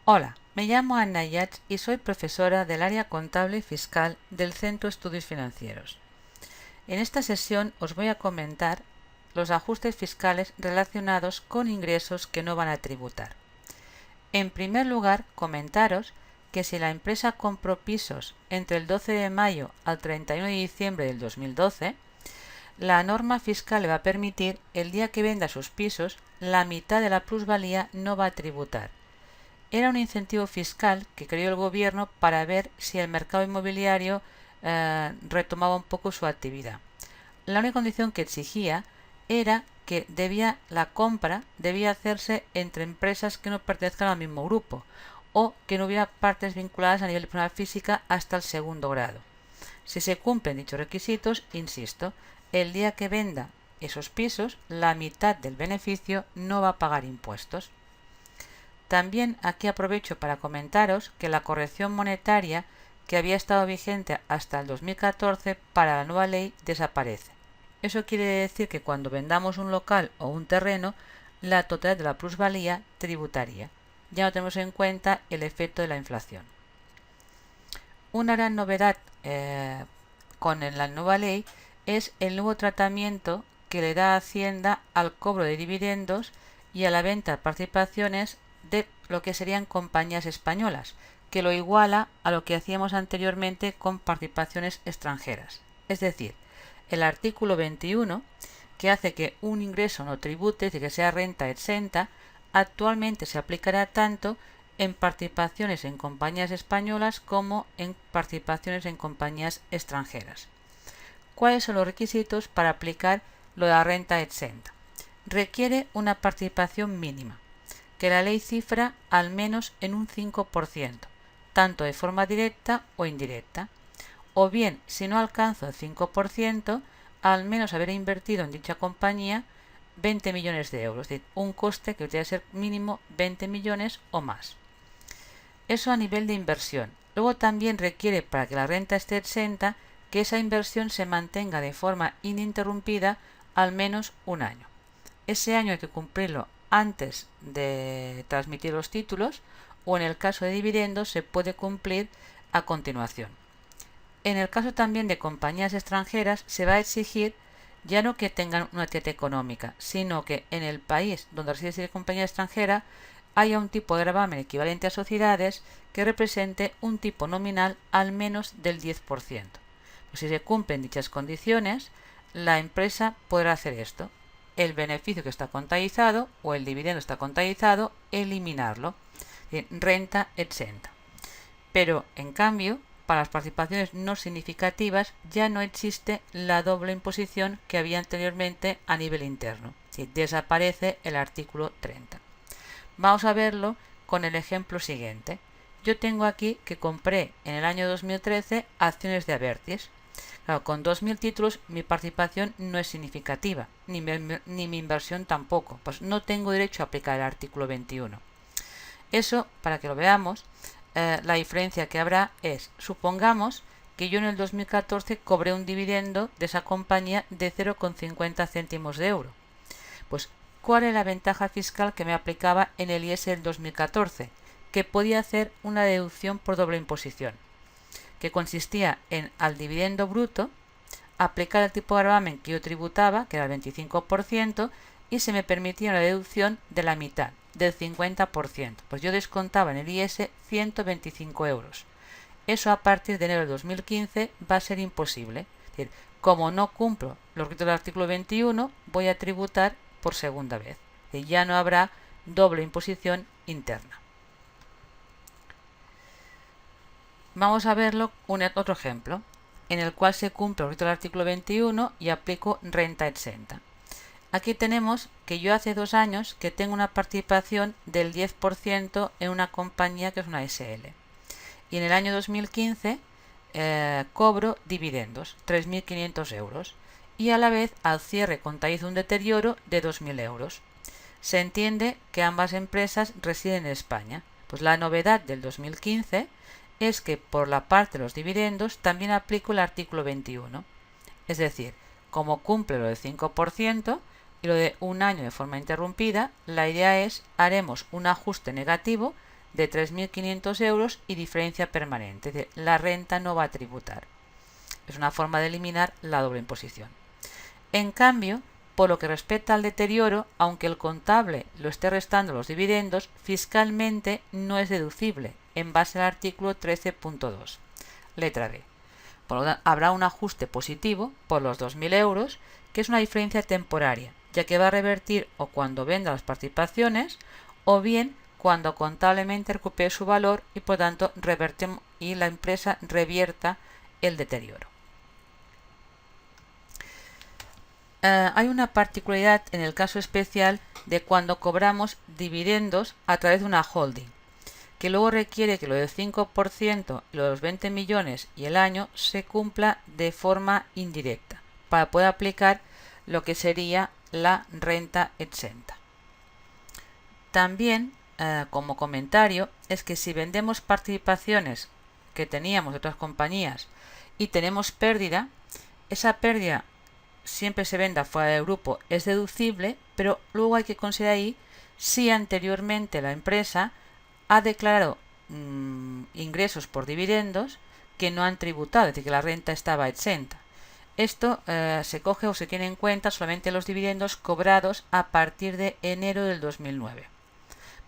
Hola, me llamo Anna Yats y soy profesora del área contable y fiscal del Centro de Estudios Financieros. En esta sesión os voy a comentar los ajustes fiscales relacionados con ingresos que no van a tributar. En primer lugar, comentaros que si la empresa compró pisos entre el 12 de mayo al 31 de diciembre del 2012, la norma fiscal le va a permitir, el día que venda sus pisos, la mitad de la plusvalía no va a tributar. Era un incentivo fiscal que creó el gobierno para ver si el mercado inmobiliario retomaba un poco su actividad. La única condición que exigía era que la compra debía hacerse entre empresas que no pertenezcan al mismo grupo o que no hubiera partes vinculadas a nivel de persona física hasta el segundo grado. Si se cumplen dichos requisitos, insisto, el día que venda esos pisos, la mitad del beneficio no va a pagar impuestos. También aquí aprovecho para comentaros que la corrección monetaria que había estado vigente hasta el 2014 para la nueva ley desaparece. Eso quiere decir que cuando vendamos un local o un terreno, la totalidad de la plusvalía tributaría. Ya no tenemos en cuenta el efecto de la inflación. Una gran novedad con la nueva ley es el nuevo tratamiento que le da Hacienda al cobro de dividendos y a la venta de participaciones de lo que serían compañías españolas, que lo iguala a lo que hacíamos anteriormente con participaciones extranjeras. Es decir, el artículo 21, que hace que un ingreso no tribute, y que sea renta exenta, actualmente se aplicará tanto en participaciones en compañías españolas como en participaciones en compañías extranjeras. ¿Cuáles son los requisitos para aplicar lo de la renta exenta? Requiere una participación mínima, que la ley cifra al menos en un 5%, tanto de forma directa o indirecta. O bien, si no alcanzo el 5%, al menos haber invertido en dicha compañía 20 millones de euros, es decir, un coste que debe ser mínimo 20 millones o más. Eso a nivel de inversión. Luego también requiere, para que la renta esté exenta, que esa inversión se mantenga de forma ininterrumpida al menos un año. Ese año hay que cumplirlo antes de transmitir los títulos, o en el caso de dividendos se puede cumplir a continuación. En el caso también de compañías extranjeras se va a exigir ya no que tengan una actividad económica, sino que en el país donde reside esa compañía extranjera haya un tipo de gravamen equivalente a sociedades que represente un tipo nominal al menos del 10%. Pues si se cumplen dichas condiciones, la empresa podrá hacer esto. El beneficio que está contabilizado o el dividendo está contabilizado, eliminarlo. Renta exenta. Pero, en cambio, para las participaciones no significativas ya no existe la doble imposición que había anteriormente a nivel interno. Desaparece el artículo 30. Vamos a verlo con el ejemplo siguiente. Yo tengo aquí que compré en el año 2013 acciones de Abertis. Claro, con 2.000 títulos mi participación no es significativa, ni mi inversión tampoco, pues no tengo derecho a aplicar el artículo 21. Eso, para que lo veamos, la diferencia que habrá es, supongamos que yo en el 2014 cobré un dividendo de esa compañía de 0,50 céntimos de euro. Pues, ¿cuál es la ventaja fiscal que me aplicaba en el IS del 2014? Que podía hacer una deducción por doble imposición, que consistía en, al dividendo bruto, aplicar el tipo de gravamen que yo tributaba, que era el 25%, y se me permitía una deducción de la mitad, del 50%. Pues yo descontaba en el IS 125 euros. Eso a partir de enero de 2015 va a ser imposible. Es decir, como no cumplo los requisitos del artículo 21, voy a tributar por segunda vez. Y ya no habrá doble imposición interna. Vamos a verlo otro ejemplo, en el cual se cumple el requisito del artículo 21 y aplico renta exenta. Aquí tenemos que yo hace 2 años que tengo una participación del 10% en una compañía que es una SL. Y en el año 2015 cobro dividendos, 3.500 euros. Y a la vez al cierre contabilizo un deterioro de 2.000 euros. Se entiende que ambas empresas residen en España. Pues la novedad del 2015 es que por la parte de los dividendos también aplico el artículo 21. Es decir, como cumple lo del 5% y lo de un año de forma interrumpida, la idea es haremos un ajuste negativo de 3.500 euros y diferencia permanente, es decir, la renta no va a tributar. Es una forma de eliminar la doble imposición. En cambio, por lo que respecta al deterioro, aunque el contable lo esté restando los dividendos, fiscalmente no es deducible en base al artículo 13.2, letra B. Por lo tanto, habrá un ajuste positivo por los 2.000 euros, que es una diferencia temporaria, ya que va a revertir o cuando venda las participaciones o bien cuando contablemente recupere su valor y por tanto y la empresa revierta el deterioro. Hay una particularidad en el caso especial de cuando cobramos dividendos a través de una holding, que luego requiere que lo del 5%, los 20 millones y el año se cumpla de forma indirecta, para poder aplicar lo que sería la renta exenta. También, como comentario, es que si vendemos participaciones que teníamos de otras compañías y tenemos pérdida, esa pérdida siempre se venda fuera del grupo es deducible, pero luego hay que considerar ahí si anteriormente la empresa ha declarado ingresos por dividendos que no han tributado, es decir, que la renta estaba exenta. Esto se coge o se tiene en cuenta solamente los dividendos cobrados a partir de enero del 2009.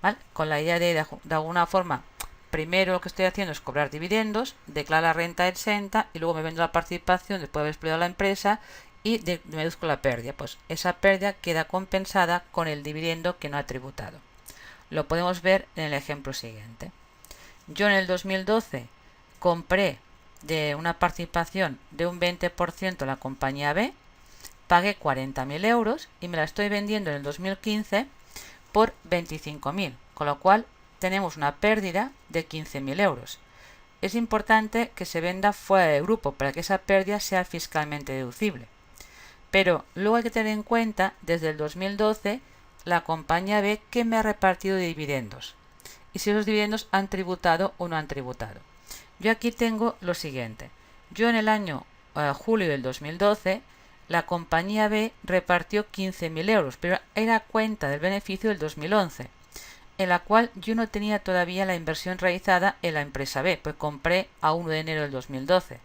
¿Vale? Con la idea de alguna forma, primero lo que estoy haciendo es cobrar dividendos, declaro la renta exenta y luego me vendo la participación después de haber explicado la empresa y me deduzco la pérdida. Pues esa pérdida queda compensada con el dividendo que no ha tributado. Lo podemos ver en el ejemplo siguiente. Yo en el 2012 compré de una participación de un 20% en la compañía B, pagué 40.000 euros y me la estoy vendiendo en el 2015 por 25.000, con lo cual tenemos una pérdida de 15.000 euros. Es importante que se venda fuera del grupo para que esa pérdida sea fiscalmente deducible. Pero luego hay que tener en cuenta, desde el 2012, la compañía B que me ha repartido dividendos y si esos dividendos han tributado o no han tributado. Yo aquí tengo lo siguiente. Yo en el año julio del 2012, la compañía B repartió 15.000 euros, pero era cuenta del beneficio del 2011, en la cual yo no tenía todavía la inversión realizada en la empresa B, pues compré a 1 de enero del 2012.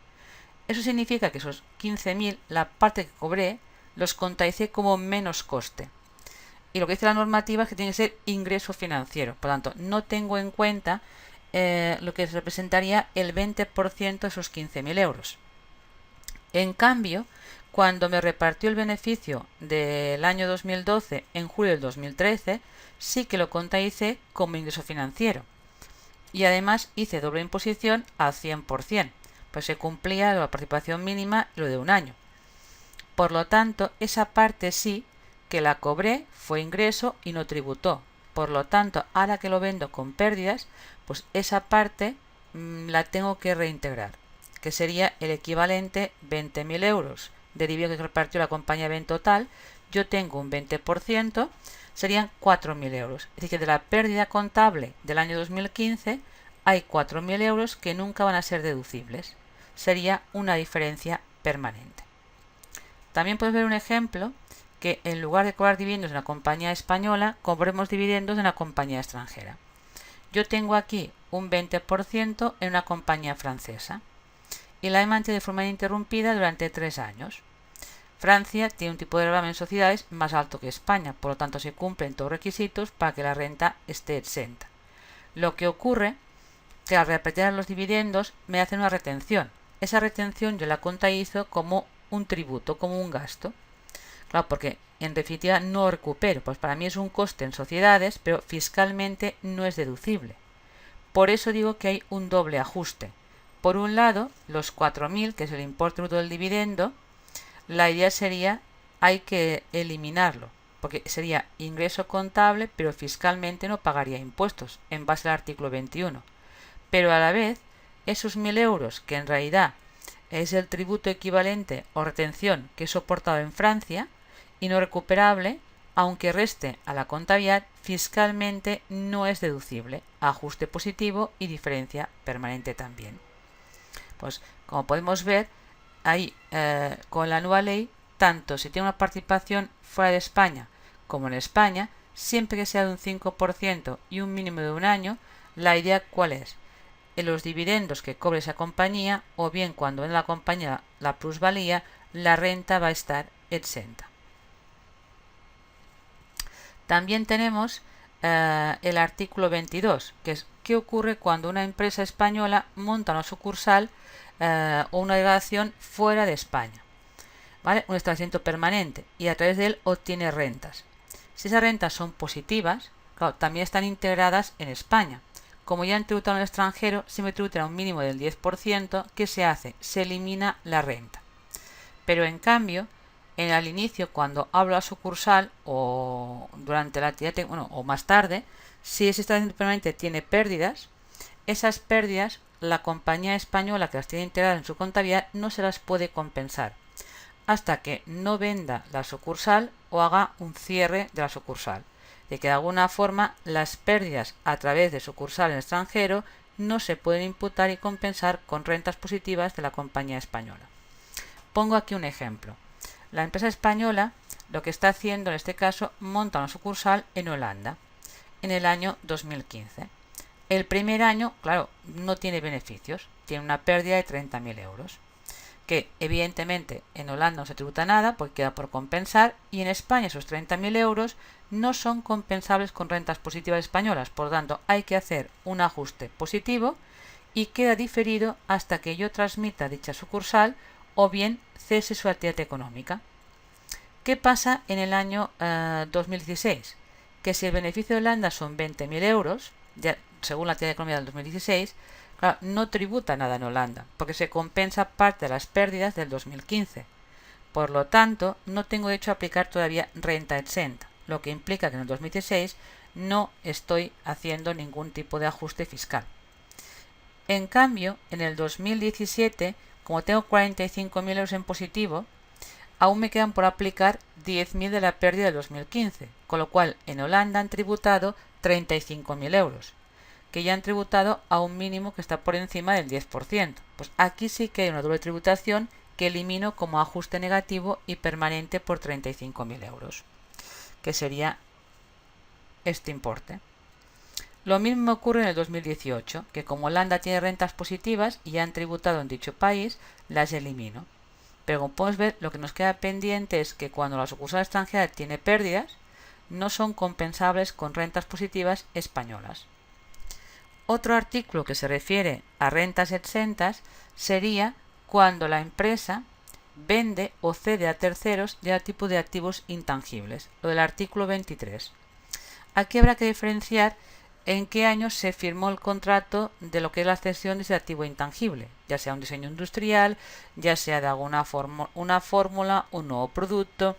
Eso significa que esos 15.000, la parte que cobré, los contabilicé como menos coste. Y lo que dice la normativa es que tiene que ser ingreso financiero. Por lo tanto, no tengo en cuenta lo que representaría el 20% de esos 15.000 euros. En cambio, cuando me repartió el beneficio del año 2012 en julio del 2013, sí que lo contabilicé como ingreso financiero. Y además hice doble imposición al 100%. Pues se cumplía la participación mínima lo de un año. Por lo tanto, esa parte sí que la cobré, fue ingreso y no tributó. Por lo tanto, ahora que lo vendo con pérdidas, pues esa parte la tengo que reintegrar, que sería el equivalente 20.000 euros de dividendo que repartió la compañía B en total. Yo tengo un 20%, serían 4.000 euros. Es decir, que de la pérdida contable del año 2015 hay 4.000 euros que nunca van a ser deducibles. Sería una diferencia permanente. También puedes ver un ejemplo que en lugar de cobrar dividendos en una compañía española, cobremos dividendos en una compañía extranjera. Yo tengo aquí un 20% en una compañía francesa y la he mantenido de forma ininterrumpida durante 3 años. Francia tiene un tipo de gravamen en sociedades más alto que España, por lo tanto se cumplen todos los requisitos para que la renta esté exenta. Lo que ocurre que al repartir los dividendos me hacen una retención. Esa retención yo la contabilizo como un tributo, como un gasto. Claro, porque en definitiva no recupero, pues para mí es un coste en sociedades, pero fiscalmente no es deducible. Por eso digo que hay un doble ajuste. Por un lado, los 4.000, que es el importe bruto del dividendo, la idea sería, hay que eliminarlo, porque sería ingreso contable, pero fiscalmente no pagaría impuestos, en base al artículo 21. Pero a la vez, esos 1.000 euros, que en realidad es el tributo equivalente o retención que he soportado en Francia y no recuperable, aunque reste a la contabilidad, fiscalmente no es deducible, ajuste positivo y diferencia permanente también. Pues como podemos ver, ahí con la nueva ley, tanto si tiene una participación fuera de España como en España, siempre que sea de un 5% y un mínimo de un año, La idea, ¿cuál es? En los dividendos que cobre esa compañía, o bien cuando en la compañía la plusvalía, la renta va a estar exenta. También tenemos el artículo 22, que es qué ocurre cuando una empresa española monta una sucursal o una delegación fuera de España, ¿vale? Un establecimiento permanente, y a través de él obtiene rentas. Si esas rentas son positivas, claro, también están integradas en España. Como ya han tributado en el extranjero, siempre tributan un mínimo del 10%. ¿Qué se hace? Se elimina la renta. Pero en cambio, al inicio, cuando hablo a sucursal o durante la actividad, o más tarde, si ese establecimiento permanente tiene pérdidas, esas pérdidas la compañía española que las tiene integradas en su contabilidad no se las puede compensar hasta que no venda la sucursal o haga un cierre de la sucursal. De que de alguna forma las pérdidas a través de sucursal en extranjero no se pueden imputar y compensar con rentas positivas de la compañía española. Pongo aquí un ejemplo. La empresa española lo que está haciendo en este caso, monta una sucursal en Holanda en el año 2015. El primer año, claro, no tiene beneficios, tiene una pérdida de 30.000 euros, que evidentemente en Holanda no se tributa nada porque queda por compensar, y en España esos 30.000 euros no son compensables con rentas positivas españolas, por lo tanto hay que hacer un ajuste positivo y queda diferido hasta que yo transmita dicha sucursal o bien cese su actividad económica. ¿Qué pasa en el año 2016? Que si el beneficio de Holanda son 20.000 euros, ya, según la actividad económica del 2016, claro, no tributa nada en Holanda, porque se compensa parte de las pérdidas del 2015. Por lo tanto, no tengo derecho a aplicar todavía renta exenta, lo que implica que en el 2016 no estoy haciendo ningún tipo de ajuste fiscal. En cambio, en el 2017, como tengo 45.000 euros en positivo, aún me quedan por aplicar 10.000 de la pérdida del 2015, con lo cual en Holanda han tributado 35.000 euros, que ya han tributado a un mínimo que está por encima del 10%. Pues aquí sí que hay una doble tributación que elimino como ajuste negativo y permanente por 35.000 euros, que sería este importe. Lo mismo ocurre en el 2018, que como Holanda tiene rentas positivas y han tributado en dicho país, las elimino. Pero como podemos ver, lo que nos queda pendiente es que cuando la sucursal extranjera tiene pérdidas, no son compensables con rentas positivas españolas. Otro artículo que se refiere a rentas exentas sería cuando la empresa vende o cede a terceros ya tipo de activos intangibles, lo del artículo 23. Aquí habrá que diferenciar en qué año se firmó el contrato de lo que es la cesión de ese activo intangible, ya sea un diseño industrial, ya sea de alguna una fórmula, un nuevo producto,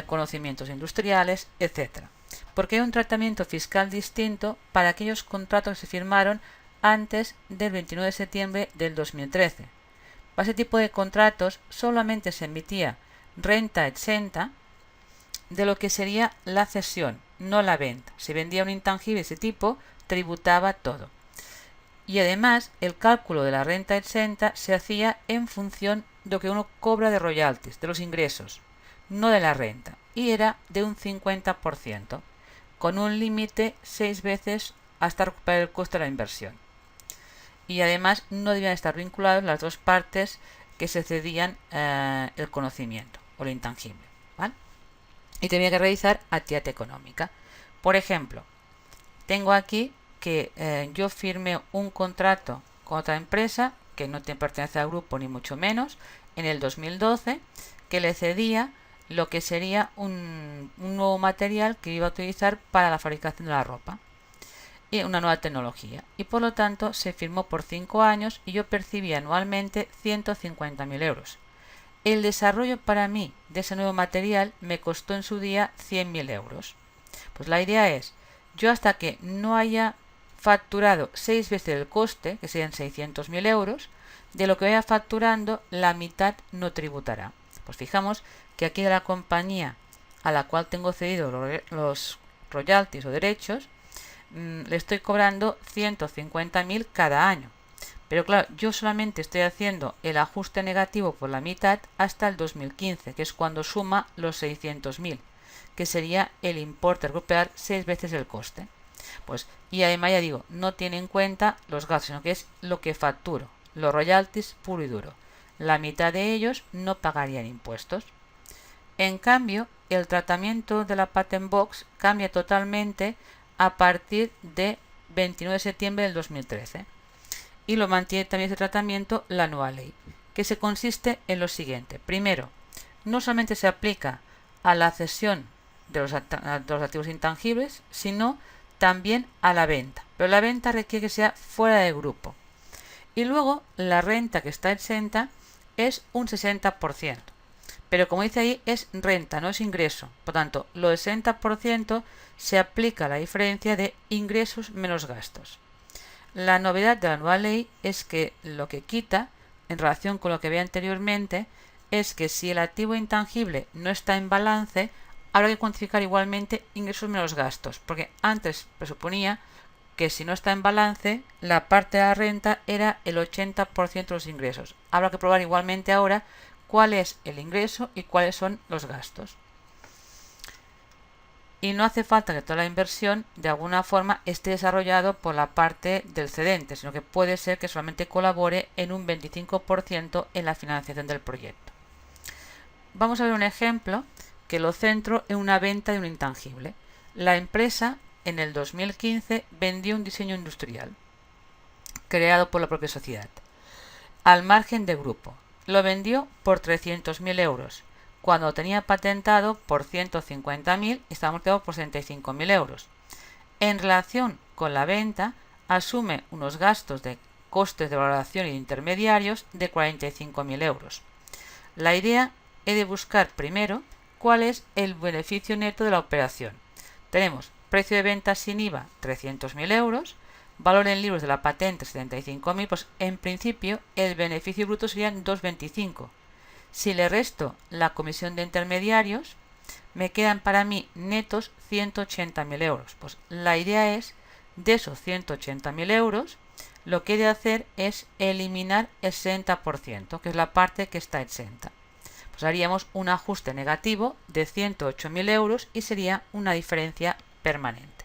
conocimientos industriales, etc. Porque hay un tratamiento fiscal distinto para aquellos contratos que se firmaron antes del 29 de septiembre del 2013. Para ese tipo de contratos solamente se emitía renta exenta de lo que sería la cesión, no la venta. Si vendía un intangible de ese tipo, tributaba todo. Y además, el cálculo de la renta exenta se hacía en función de lo que uno cobra de royalties, de los ingresos, no de la renta, y era de un 50%, con un límite 6 veces hasta recuperar el coste de la inversión. Y además no debían estar vinculados las dos partes que se cedían el conocimiento o lo intangible, ¿vale? Y tenía que realizar actividad económica. Por ejemplo, tengo aquí que yo firmé un contrato con otra empresa que no pertenece al grupo ni mucho menos en el 2012, que le cedía lo que sería un nuevo material que iba a utilizar para la fabricación de la ropa y una nueva tecnología, y por lo tanto se firmó por 5 años y yo percibía anualmente 150.000 euros. El desarrollo para mí de ese nuevo material me costó en su día 100.000 euros. Pues la idea es, yo hasta que no haya facturado 6 veces el coste, que serían 600.000 euros, de lo que vaya facturando, la mitad no tributará. Pues fijamos que aquí de la compañía a la cual tengo cedido los royalties o derechos, le estoy cobrando 150.000 cada año. Pero claro, yo solamente estoy haciendo el ajuste negativo por la mitad hasta el 2015, que es cuando suma los 600.000, que sería el importe a recuperar 6 veces el coste. Y además ya digo, no tiene en cuenta los gastos, sino que es lo que facturo, los royalties puro y duro. La mitad de ellos no pagarían impuestos. En cambio, el tratamiento de la Patent Box cambia totalmente a partir de 29 de septiembre del 2013 y lo mantiene también ese tratamiento la nueva ley, que se consiste en lo siguiente. Primero, no solamente se aplica a la cesión de los activos intangibles, sino también a la venta, pero la venta requiere que sea fuera de grupo. Y luego la renta que está exenta es un 60%, pero como dice ahí es renta, no es ingreso. Por tanto, lo del 60% se aplica a la diferencia de ingresos menos gastos. La novedad de la nueva ley es que lo que quita, en relación con lo que había anteriormente, es que si el activo intangible no está en balance, habrá que cuantificar igualmente ingresos menos gastos, porque antes presuponía que si no está en balance, la parte de la renta era el 80% de los ingresos. Habrá que probar igualmente ahora cuál es el ingreso y cuáles son los gastos. Y no hace falta que toda la inversión de alguna forma esté desarrollado por la parte del cedente, sino que puede ser que solamente colabore en un 25% en la financiación del proyecto. Vamos a ver un ejemplo que lo centro en una venta de un intangible. La empresa en el 2015 vendió un diseño industrial creado por la propia sociedad al margen de grupo. Lo vendió por 300.000 euros. Cuando lo tenía patentado por 150.000 y estaba amortizado por 65.000 euros. En relación con la venta, asume unos gastos de costes de valoración y de intermediarios de 45.000 euros. La idea es de buscar primero cuál es el beneficio neto de la operación. Tenemos precio de venta sin IVA 300.000 euros, valor en libros de la patente 75.000, pues en principio el beneficio bruto serían 225. Si le resto la comisión de intermediarios, me quedan para mí netos 180.000 euros. Pues la idea es, de esos 180.000 euros, lo que he de hacer es eliminar el 60%, que es la parte que está exenta. Pues haríamos un ajuste negativo de 108.000 euros y sería una diferencia permanente.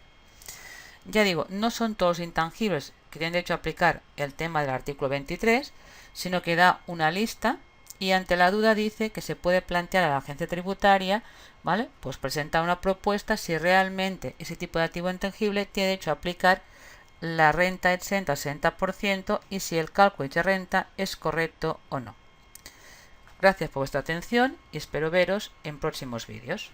Ya digo, no son todos intangibles que tienen derecho a aplicar el tema del artículo 23, sino que da una lista y ante la duda dice que se puede plantear a la agencia tributaria, ¿vale? Pues presentar una propuesta si realmente ese tipo de activo intangible tiene derecho a aplicar la renta exenta al 60% y si el cálculo de dicha renta es correcto o no. Gracias por vuestra atención y espero veros en próximos vídeos.